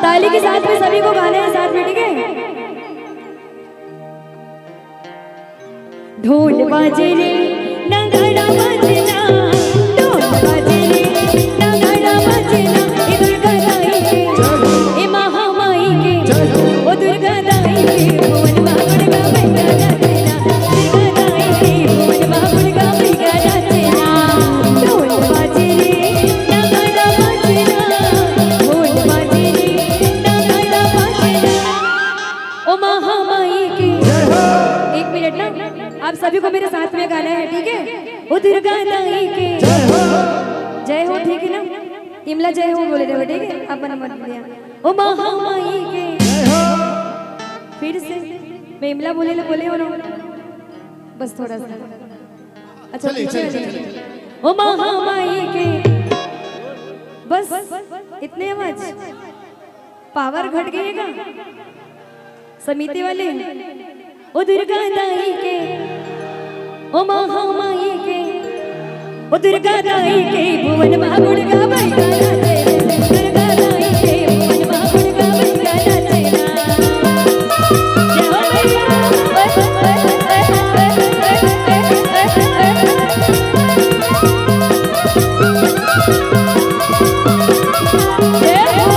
ताली के साथ में सभी को गाना है साथ में, ठीक है। ढोल बाजे रे नगाड़ा बाजे ना, ढोल बाजे रे नगाड़ा बाजे ना, ए दुर्गा दाई के ए महामाई के ओ दुर्गा दाई के भुवन बाबुड़गा बैठा नाचे ना, दुर्गा दाई के भुवन बाबुड़गा बैठा नाचे ना। ढोल बाजे रे नगाड़ा बाजे ना, ढोल बाजे रे नगाड़ा बाजे ना, ओ महामाई के। एक मिनट ना, आप सभी को मेरे साथ में गाना है, ठीक है। ओ दुर्गा दाई के जय हो, ठीक है ना। इमला जय हो बोले रहे, ठीक है। आप मत लिया ओ महामाई के। फिर से मैं इमला बोले हो ना, बस थोड़ा सा। अच्छा ओ महामाई के, बस इतने आवाज। पावर घट गई है का समिति वाले। ओ दुर्गा दाई के ओ महामाई के, ओ दुर्गा दाई के भुवन बाबुड़गा बैठा नाचे, दुर्गा दाई के भुवन बाबुड़गा बैठा नाचे ना। जय हो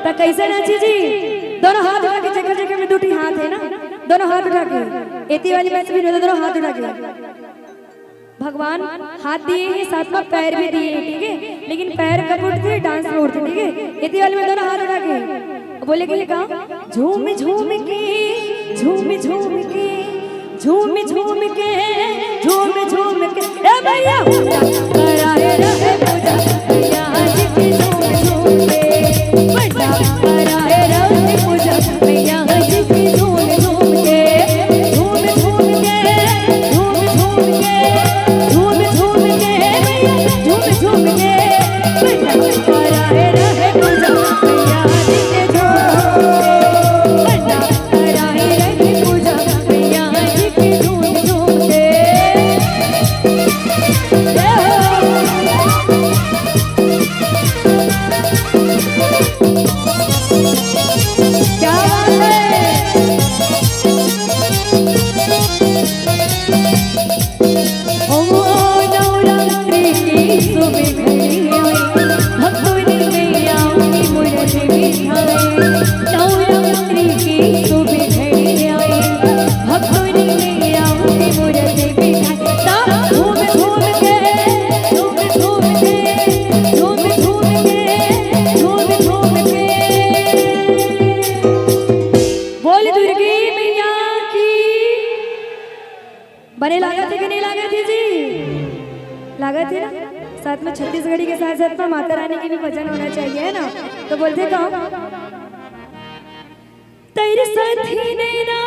मैया, कैसे नाची जी? दोनों हाथ उठा के, जगह जगह में दूटी हाथ है ना, दोनों हाथ उठा के। एती वाली मैच भी दोनों हाथ उठा के। भगवान हाथ दिए हैं, साथ में पैर भी दिए हैं, ठीक है। लेकिन पैर कब उठते, डांस में उठते, ठीक है। एती वाली में दोनों हाथ उठा के बोले कि कहा झूम झूम के, झूम झूम के, झूम झूम के, झूम झूम के, ए भैया कराए रहे पूजा भैया जी की, झूम झूम के बड़ा कराए रहे पूजा भैया जी की, झूम झूम के, झूम झूम के, झूम झूम के, झूम झूम के, भैया झूम झूम के बड़ा कराए रहे पूजा भैया जी के, झूम बड़ा कराए रहे पूजा भैया जी की, झूम झूम के। क्या बात है। ओ नवरात्रि की सुबह घड़ी आई, भक्तों में आऊंगी मूरत बिठाए। नवरात्रि की सुबह घड़ी आई, भक्तों में आऊंगी मूरत बिठाए। झूम झूम के, झूम झूम के, झूम झूम के, झूम झूम के बोल दुर्गी मैया की। बने लागत है कि नहीं लागत है जी? लागत है ना। साथ में छत्तीसगढ़ी के साथ साथ में माता रानी की भी भजन होना चाहिए, है ना। तो बोलते कहो तेरे साथी नैना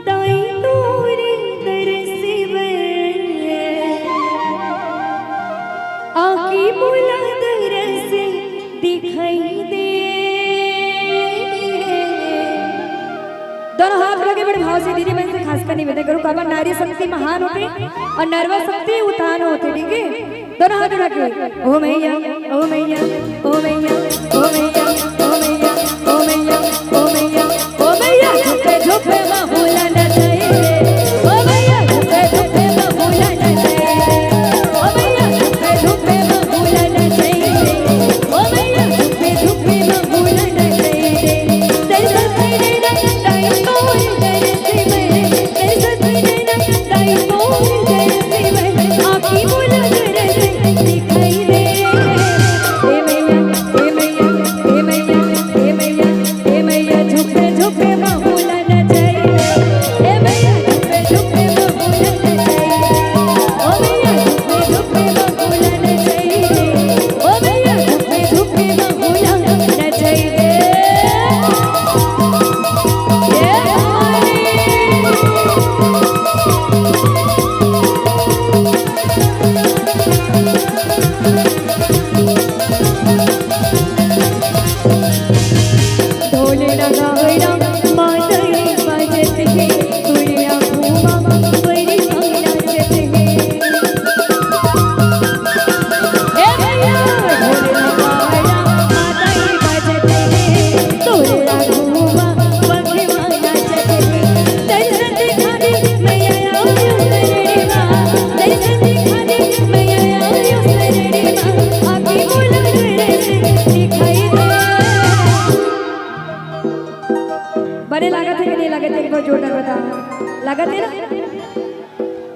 दाई तोरे दरसिवे, आकी बोला दरस दिखाई दे। दोनों हाथ लगे बड़े भाव से। दीदी मैं से खास कर निवेदन करूँ, काबा नारी शक्ति महान होते और नर्वा शक्ति उतान होते, ठीक है। दोनों हाथ उठा के ओ मैया, ओ मैया, ओ मैया, ओ मैया, ओ मैया, ओ मैया, ओ मैया, ओ मैया, झुके झुके माहौला नचाए, ओ मैया झुके झुके माहौला नचाए, ओ मैया झुके झुके माहौला नचाए, ओ मैया झुके झुके माहौला नचाए। तेरे साथ नैना दाई तोरे दरसी में, तेरे साथ नैना दाई तोरे दरसी में, आकी बोला दरस दिखाई दे। हे मैया, हे मैया, हे मैया, हे मैया, हे मैया, झुके झुके माहौला नचाए। गाते ना,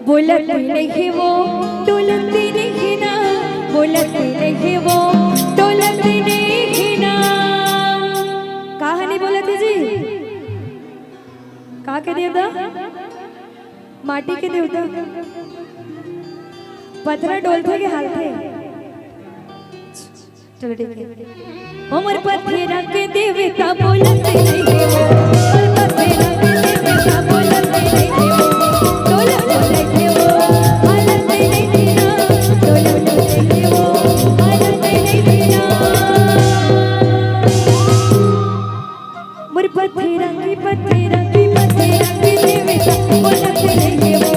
बोलती नहीं वो डोलती नहीं ना, बोलती नहीं वो डोलती नहीं ना। कहा नहीं बोलती जी, कहा के देवता, माटी के देवता, पत्थर डोलते के हाल थे। चलो ठीक है। उमर पत्थर के देवता बोलते नहीं वो, उमर पत्थर के देवता बोलते नहीं वो, डोलते नहीं वो हालते नहीं ना, डोलते नहीं वो हालते नहीं ना। उमर पत्थर की देवता बोलते नहीं वो,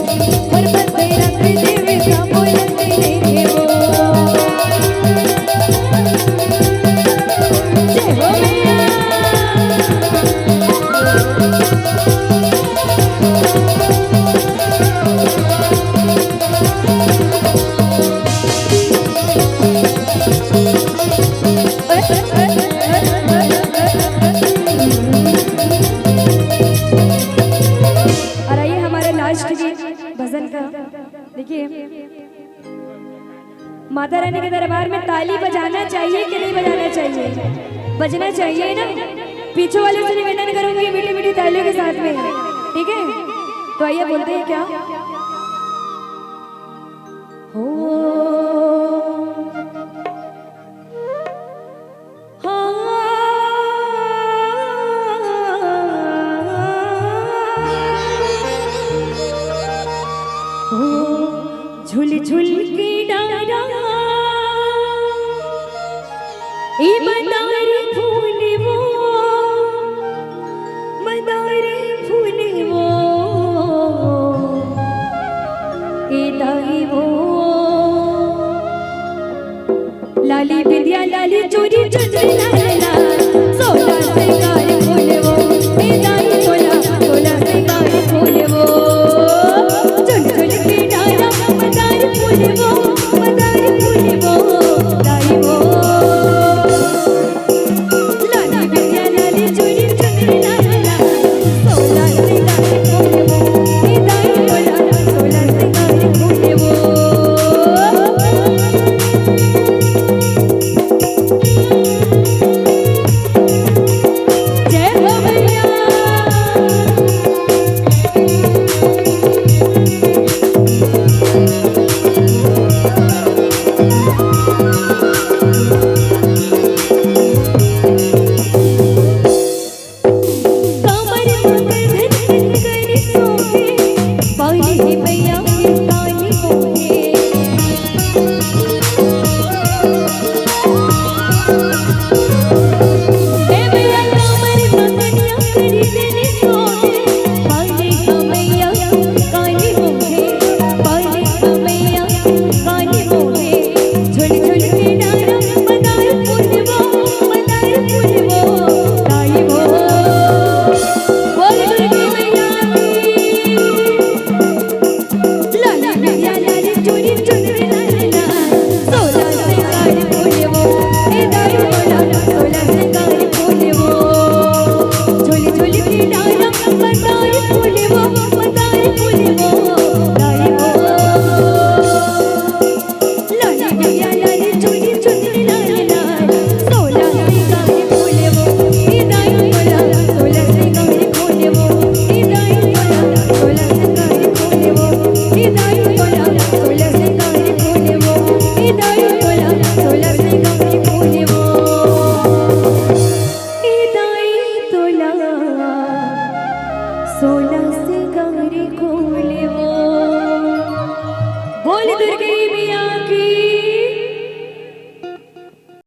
उमर पत्थर की देवता बोलते नहीं वो। भजन का देखिए, माता रानी के दरबार में ताली बजाना चाहिए कि नहीं बजाना चाहिए? बजना चाहिए ना। पीछे वाले से निवेदन करूंगी मीठी मीठी तालियों के साथ में, ठीक है? तो आइए बोलते हैं क्या, हो झुल झुल के डारा मदारी फूल वो, मदारी फूल वो दाई वो, लाली बिंदिया लाली चोरी चुनरी लाला, सोला सिंगार फूल वो दाई, सोला सोला सिंगार फूल वो, झुल झुल के डारा मदारी फूल वो, मदारी फूल वो दाई वो, लाली बिंदिया लाली चोरी चुनरी लाला, सोला सिंगार फूल वो दाई, सोला सोला सिंगार फूल वो। जय हो भैया। कमर मगर धन कर सोहे, बाई ही भैया काली मोहे, ए भैया कमर मगनिया करी देने सोहे, बाई ही भैया काली मोहे, बाई ही भैया काली मोहे, झुल झुल के डारा मदार फूल वो, मदार फूल वो दाई वो, बोल दुर्गे मैया की। लाली बिंदिया लाली चोरी चुनरी लाला, सोला सिंगार फूल वो दाई, सोला सोला सिंगार फूल वो, झुल झुल के डारा मदार फूल वो, मदार फूल वो दाई वो, लाली बिंदिया लाली चोरी चुनरी लाला, सोला सिंगार फूल वो दाई, सोला सोला सिंगार फूल वो दाई, सोला सोला सिंगार फूल वो दाई, सोला सोला सिंगार फूल वो दाई, सोला सोला सिंगार फूल वो दाई, सोला सोला सिंगार फूल वो। बोल दुर्गे